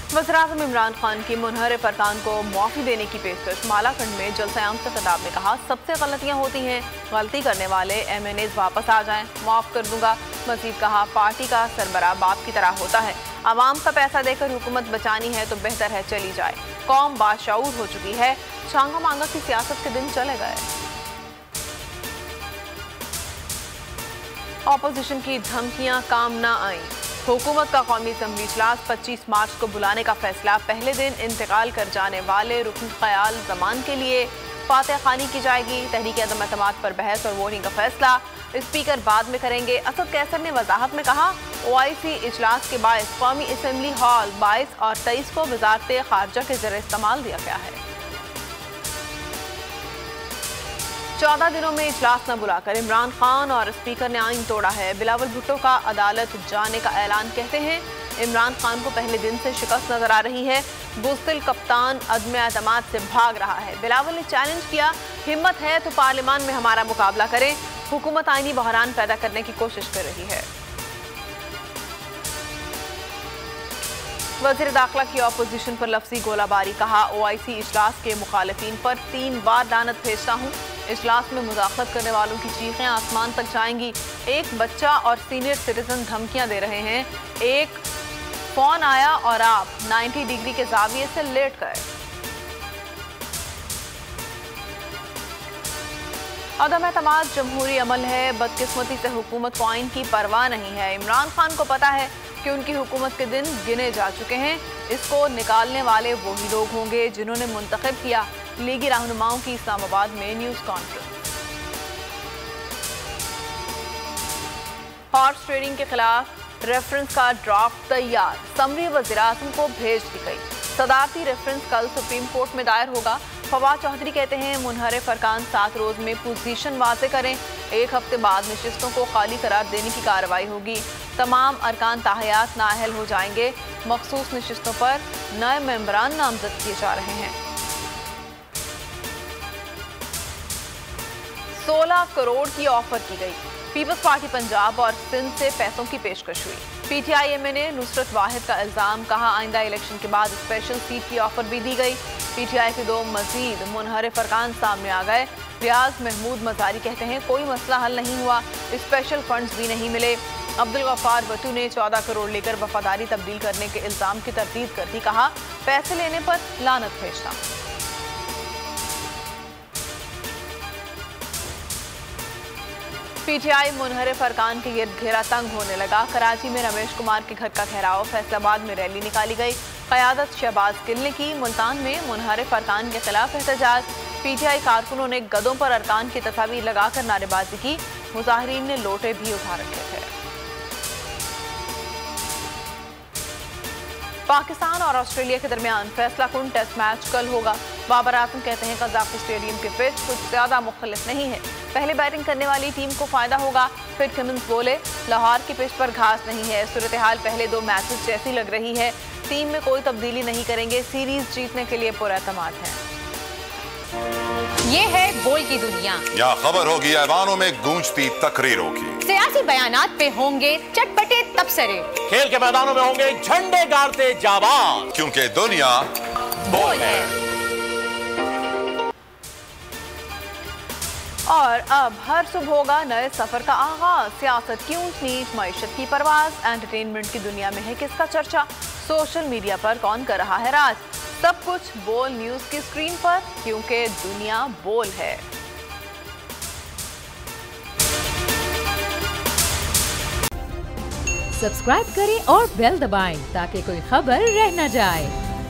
वज़ीर-ए-आज़म इमरान खान की मुनहरिफ अरकान को माफ़ी देने की पेशकश। मालाकंड में जलसा-ए-आम से खिताब में कहा, सबसे गलतियाँ होती हैं, गलती करने वाले MNAs वापस आ जाएं, माफ़ कर दूंगा। मज़ीद कहा, पार्टी का सरबराह बाप की तरह होता है, आवाम का पैसा देकर हुकूमत बचानी है तो बेहतर है चली जाए। कौम बाशऊर हो चुकी है, छांगा मांगा की सियासत के दिन चले गए। ऑपोजिशन की धमकियां काम न आईं। हुकूमत का कौमी असम्बली इजलास 25 मार्च को बुलाने का फैसला। पहले दिन इंतकाल कर जाने वाले रुकन ख्याल जमान के लिए फातह खानी की जाएगी। तहरीक अदम एतमाद पर बहस और वोटिंग का फैसला स्पीकर बाद में करेंगे। असद कैसर ने वजाहत में कहा, OIC इजलास के बायस कौमी असम्बली हॉल 22 और 23 को वजारत खारजा के जरिए इस्तेमाल दिया गया है। 14 दिनों में इजलास न बुलाकर इमरान खान और स्पीकर ने आइन तोड़ा है। बिलावल भुट्टो का अदालत जाने का ऐलान। कहते हैं इमरान खान को पहले दिन से शिकस्त नजर आ रही है। बुज़दिल कप्तान अदम एतमाद से भाग रहा है। बिलावल ने चैलेंज किया, हिम्मत है तो पार्लियामान में हमारा मुकाबला करें। हुकूमत आईनी बहरान पैदा करने की कोशिश कर रही है। वज़ीर दाखिला की अपोजिशन पर लफ्जी गोलाबारी। कहा, OIC इजलास के मुखालिफिन पर 3 बार लानत भेजता हूँ। इजलास में मुदाखलत करने वालों की चीखें आसमान तक जाएंगी। एक बच्चा और सीनियर सिटीजन धमकियां दे रहे हैं। एक फोन आया और आप 90 डिग्री के जाविये से लेट गए। अदम एतमाद जमहूरी अमल है। बदकिस्मती से हुकूमत को आइन की परवाह नहीं है। इमरान खान को पता है कि उनकी हुकूमत के दिन गिने जा चुके हैं। इसको निकालने वाले वही लोग होंगे जिन्होंने मुंतखब किया। लीगी रहनुमाओं की इस्लामाबाद में न्यूज कॉन्फ्रेंस। हॉर्स ट्रेडिंग के खिलाफ रेफरेंस का ड्राफ्ट तैयार। समरी वज़ीर-ए-आज़म को भेज दी गई। सदारती रेफरेंस कल सुप्रीम कोर्ट में दायर होगा। फवाद चौधरी कहते हैं, मुनहरिफ अरकान 7 रोज में पोजीशन वाज़े करें। 1 हफ्ते बाद नशिस्तों को खाली करार देने की कार्रवाई होगी। तमाम अरकान ताहयात नाअहल हो जाएंगे। मखसूस नशिस्तों पर नए मेंबरान नामजद किए जा रहे हैं। 16 करोड़ की ऑफर की गई। पीपल्स पार्टी पंजाब और सिंध से पैसों की पेशकश हुई। PTI MNA नुसरत वाहिद का इल्जाम। कहा, आइंदा इलेक्शन के बाद स्पेशल सीट की ऑफर भी दी गई। PTI के 2 मजीद मुनहरिफ अरकान सामने आ गए। रियाज महमूद मजारी कहते हैं, कोई मसला हल नहीं हुआ, स्पेशल फंड्स भी नहीं मिले। अब्दुल गफ्फार भट्टू ने 14 करोड़ लेकर वफादारी तब्दील करने के इल्जाम की तरदीद कर दी। कहा, पैसे लेने पर लानत भेजना। PTI मुनहरिफ अरकान के गिर्द घेरा तंग होने लगा। कराची में रमेश कुमार के घर का घेराव। फैसलाबाद में रैली निकाली गई। क़यादत शहबाज गिल की। मुल्तान में मुनहरिफ अरकान के खिलाफ एहतजाज। PTI कारकुनों ने गदों पर अरकान की तस्वीर लगाकर नारेबाजी की। मुजाहिरीन ने लोटे भी उठा रखे थे। पाकिस्तान और ऑस्ट्रेलिया के दरमियान फैसला कुन टेस्ट मैच कल होगा। बाबर आजम कहते हैं, कज़ाक़ी स्टेडियम के पिच कुछ ज्यादा मुख्तलिफ नहीं है। पहले बैटिंग करने वाली टीम को फायदा होगा। फिर कमिंस बोले, लाहौर की पिच पर घास नहीं है। सूरत हाल पहले 2 मैचेस जैसी लग रही है। टीम में कोई तब्दीली नहीं करेंगे। सीरीज जीतने के लिए पूरा एतमाद है। ये है बोल की दुनिया। यहाँ खबर होगी, ऐवानों में गूंजती तकरीरों की। सियासी बयानात पे होंगे चटपटे तबसरे। खेल के मैदानों में होंगे झंडे गाड़ते जाबाज। क्योंकि दुनिया बोल है। और अब हर सुबह होगा नए सफर का आगाज। सियासत की ऊंच नीच, मईशत की परवाज, एंटरटेनमेंट की दुनिया में है किसका चर्चा, सोशल मीडिया पर कौन कर रहा है राज। सब कुछ बोल न्यूज की स्क्रीन पर, क्योंकि दुनिया बोल है। सब्सक्राइब करें और बेल दबाएं ताकि कोई खबर रह न जाए।